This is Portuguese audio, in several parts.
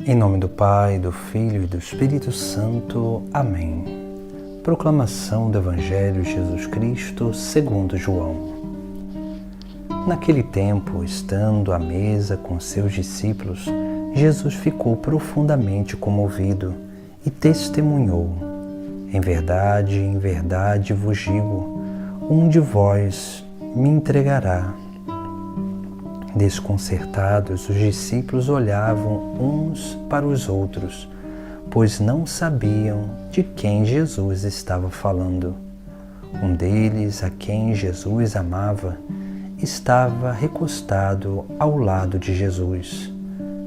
Em nome do Pai, do Filho e do Espírito Santo. Amém. Proclamação do Evangelho de Jesus Cristo segundo João. Naquele tempo, estando à mesa com seus discípulos, Jesus ficou profundamente comovido e testemunhou: em verdade vos digo, um de vós me entregará. Desconcertados, os discípulos olhavam uns para os outros, pois não sabiam de quem Jesus estava falando. Um deles, a quem Jesus amava, estava recostado ao lado de Jesus.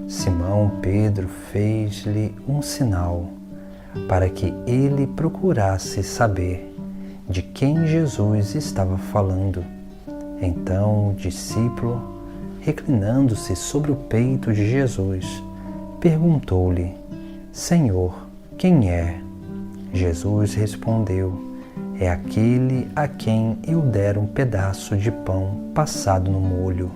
Simão Pedro fez-lhe um sinal para que ele procurasse saber de quem Jesus estava falando. Então o discípulo, reclinando-se sobre o peito de Jesus, perguntou-lhe: Senhor, quem é? Jesus respondeu: é aquele a quem eu der um pedaço de pão passado no molho.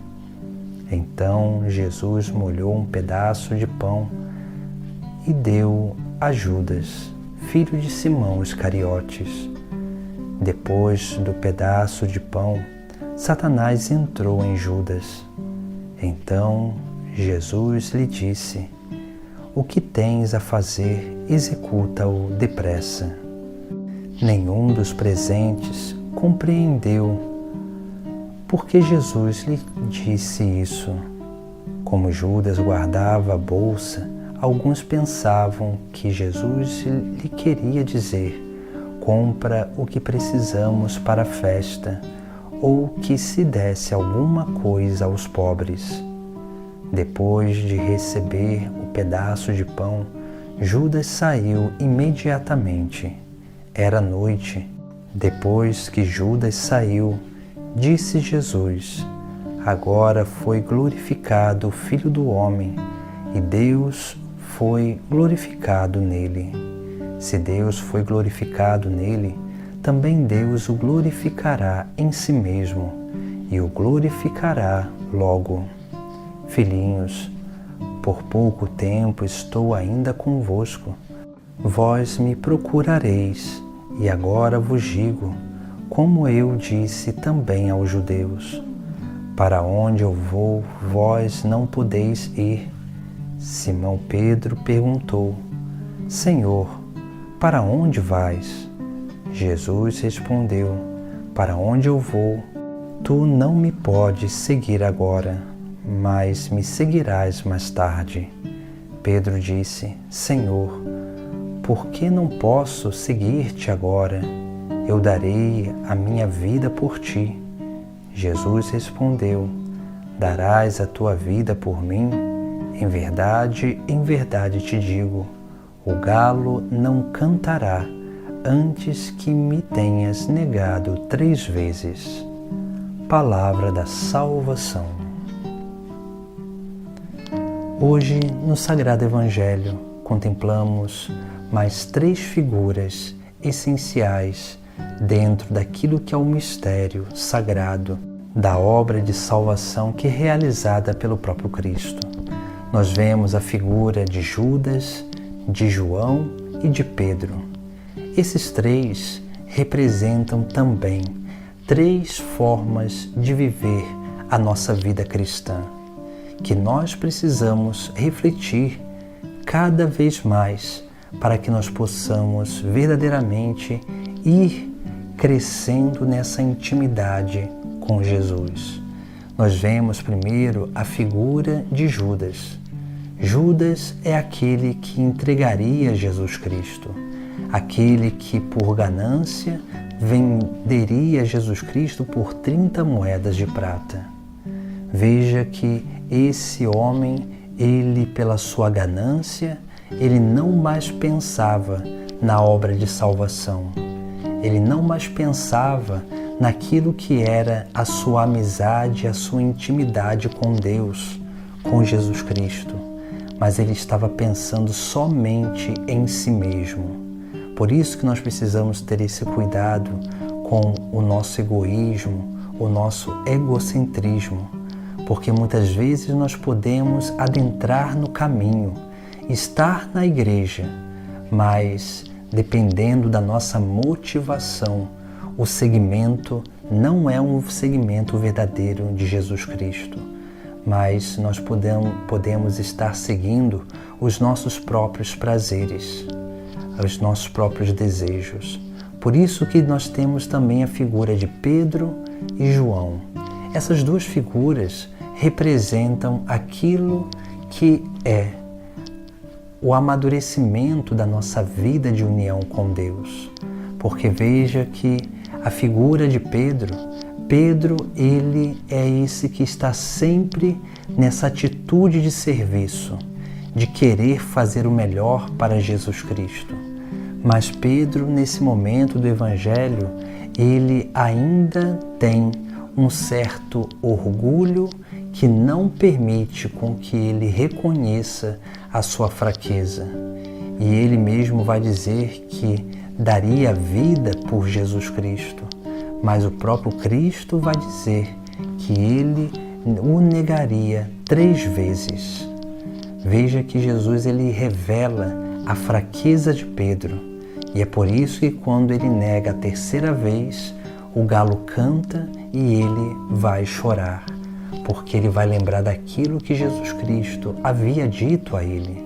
Então Jesus molhou um pedaço de pão e deu a Judas, filho de Simão Iscariotes. Depois do pedaço de pão, Satanás entrou em Judas. Então Jesus lhe disse: o que tens a fazer, executa-o depressa. Nenhum dos presentes compreendeu por que Jesus lhe disse isso. Como Judas guardava a bolsa, alguns pensavam que Jesus lhe queria dizer: compra o que precisamos para a festa, ou que se desse alguma coisa aos pobres. Depois de receber o pedaço de pão, Judas saiu imediatamente. Era noite. Depois que Judas saiu, disse Jesus: agora foi glorificado o Filho do Homem, e Deus foi glorificado nele. Se Deus foi glorificado nele, também Deus o glorificará em si mesmo, e o glorificará logo. Filhinhos, por pouco tempo estou ainda convosco. Vós me procurareis, e agora vos digo, como eu disse também aos judeus: para onde eu vou, vós não podeis ir. Simão Pedro perguntou: Senhor, para onde vais? Jesus respondeu: para onde eu vou, tu não me podes seguir agora, mas me seguirás mais tarde. Pedro disse: Senhor, por que não posso seguir-te agora? Eu darei a minha vida por ti. Jesus respondeu: darás a tua vida por mim? Em verdade te digo, o galo não cantará antes que me tenhas negado 3 vezes. Palavra da salvação. Hoje, no Sagrado Evangelho, contemplamos mais 3 figuras essenciais dentro daquilo que é o mistério sagrado da obra de salvação que é realizada pelo próprio Cristo. Nós vemos a figura de Judas, de João e de Pedro. Esses 3 representam também 3 formas de viver a nossa vida cristã, que nós precisamos refletir cada vez mais para que nós possamos verdadeiramente ir crescendo nessa intimidade com Jesus. Nós vemos primeiro a figura de Judas. Judas é aquele que entregaria Jesus Cristo, aquele que por ganância venderia Jesus Cristo por 30 moedas de prata. Veja que esse homem, ele pela sua ganância, ele não mais pensava na obra de salvação. Ele não mais pensava naquilo que era a sua amizade, a sua intimidade com Deus, com Jesus Cristo. Mas ele estava pensando somente em si mesmo. Por isso que nós precisamos ter esse cuidado com o nosso egoísmo, o nosso egocentrismo, porque muitas vezes nós podemos adentrar no caminho estar na igreja, mas dependendo da nossa motivação, o seguimento não é um seguimento verdadeiro de Jesus Cristo, mas nós podemos estar seguindo os nossos próprios prazeres, os nossos próprios desejos. Por isso que nós temos também a figura de Pedro e João. Essas duas figuras representam aquilo que é o amadurecimento da nossa vida de união com Deus. Porque veja que a figura de Pedro, ele é esse que está sempre nessa atitude de serviço, de querer fazer o melhor para Jesus Cristo. Mas Pedro, nesse momento do Evangelho, ele ainda tem um certo orgulho que não permite com que ele reconheça a sua fraqueza. E ele mesmo vai dizer que daria a vida por Jesus Cristo, mas o próprio Cristo vai dizer que ele o negaria 3 vezes. Veja que Jesus ele revela a fraqueza de Pedro, e é por isso que quando ele nega a 3ª vez, o galo canta e ele vai chorar, porque ele vai lembrar daquilo que Jesus Cristo havia dito a ele.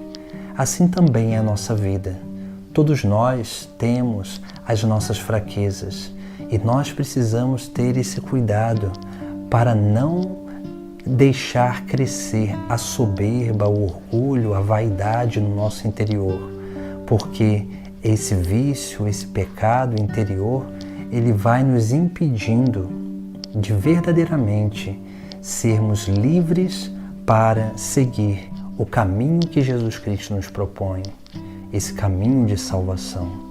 Assim também é a nossa vida. Todos nós temos as nossas fraquezas e nós precisamos ter esse cuidado para não deixar crescer a soberba, o orgulho, a vaidade no nosso interior, porque esse vício, esse pecado interior, ele vai nos impedindo de verdadeiramente sermos livres para seguir o caminho que Jesus Cristo nos propõe, esse caminho de salvação.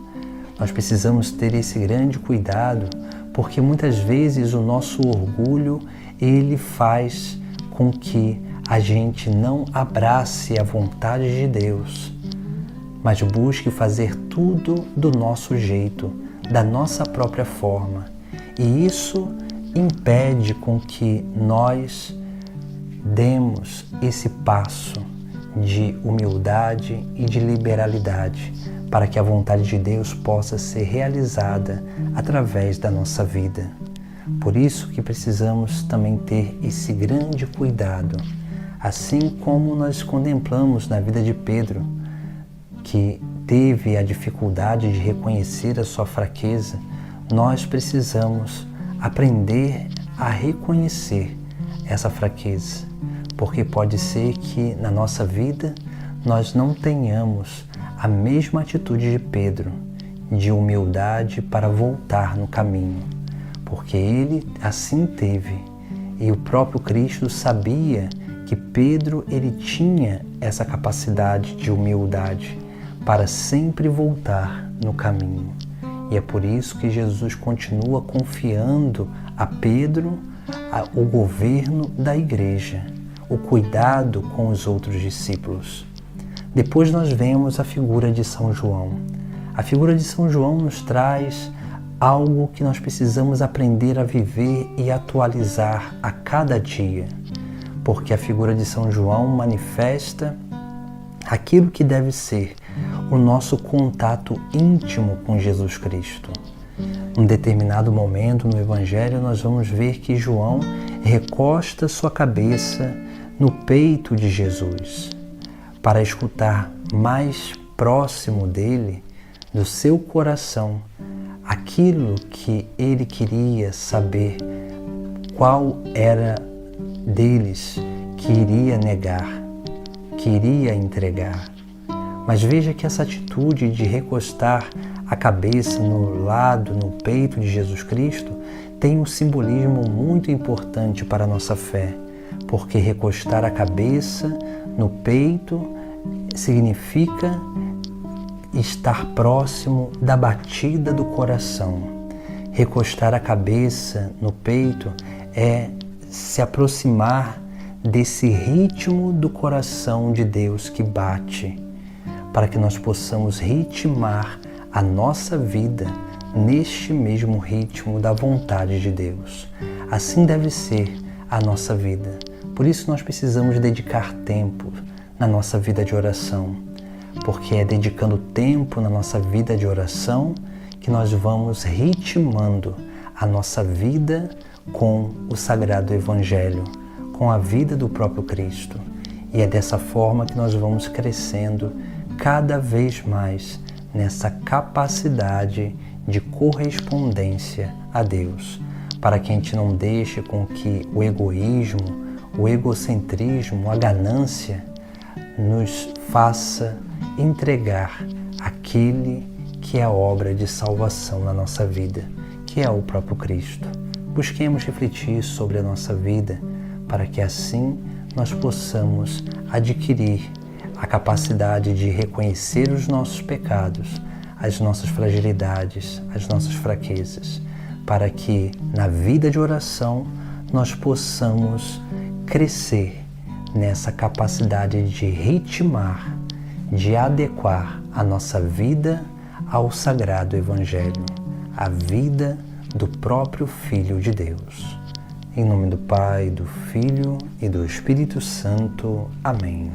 Nós precisamos ter esse grande cuidado, porque muitas vezes o nosso orgulho, ele faz com que a gente não abrace a vontade de Deus, mas busque fazer tudo do nosso jeito, da nossa própria forma. E isso impede com que nós demos esse passo de humildade e de liberalidade para que a vontade de Deus possa ser realizada através da nossa vida. Por isso que precisamos também ter esse grande cuidado, assim como nós contemplamos na vida de Pedro, que teve a dificuldade de reconhecer a sua fraqueza. Nós precisamos aprender a reconhecer essa fraqueza, porque pode ser que na nossa vida nós não tenhamos a mesma atitude de Pedro, de humildade para voltar no caminho, porque ele assim teve, e o próprio Cristo sabia que Pedro ele tinha essa capacidade de humildade para sempre voltar no caminho. E é por isso que Jesus continua confiando a Pedro o governo da igreja, o cuidado com os outros discípulos. Depois nós vemos a figura de São João. A figura de São João nos traz algo que nós precisamos aprender a viver e atualizar a cada dia, porque a figura de São João manifesta aquilo que deve ser o nosso contato íntimo com Jesus Cristo. Em determinado momento no Evangelho, nós vamos ver que João recosta sua cabeça no peito de Jesus para escutar mais próximo dele, do seu coração, aquilo que ele queria saber, qual era deles que iria negar, que iria entregar. Mas veja que essa atitude de recostar a cabeça no lado, no peito de Jesus Cristo, tem um simbolismo muito importante para a nossa fé, porque recostar a cabeça no peito significa estar próximo da batida do coração. Recostar a cabeça no peito é se aproximar desse ritmo do coração de Deus que bate, para que nós possamos ritmar a nossa vida neste mesmo ritmo da vontade de Deus. Assim deve ser a nossa vida. Por isso nós precisamos dedicar tempo na nossa vida de oração, porque é dedicando tempo na nossa vida de oração que nós vamos ritmando a nossa vida com o Sagrado Evangelho, com a vida do próprio Cristo. E é dessa forma que nós vamos crescendo cada vez mais nessa capacidade de correspondência a Deus, para que a gente não deixe com que o egoísmo, o egocentrismo, a ganância nos faça entregar aquele que é a obra de salvação na nossa vida, que é o próprio Cristo. Busquemos refletir sobre a nossa vida para que assim nós possamos adquirir a capacidade de reconhecer os nossos pecados, as nossas fragilidades, as nossas fraquezas, para que na vida de oração nós possamos crescer nessa capacidade de ritmar, de adequar a nossa vida ao Sagrado Evangelho, a vida do próprio Filho de Deus. Em nome do Pai, do Filho e do Espírito Santo. Amém.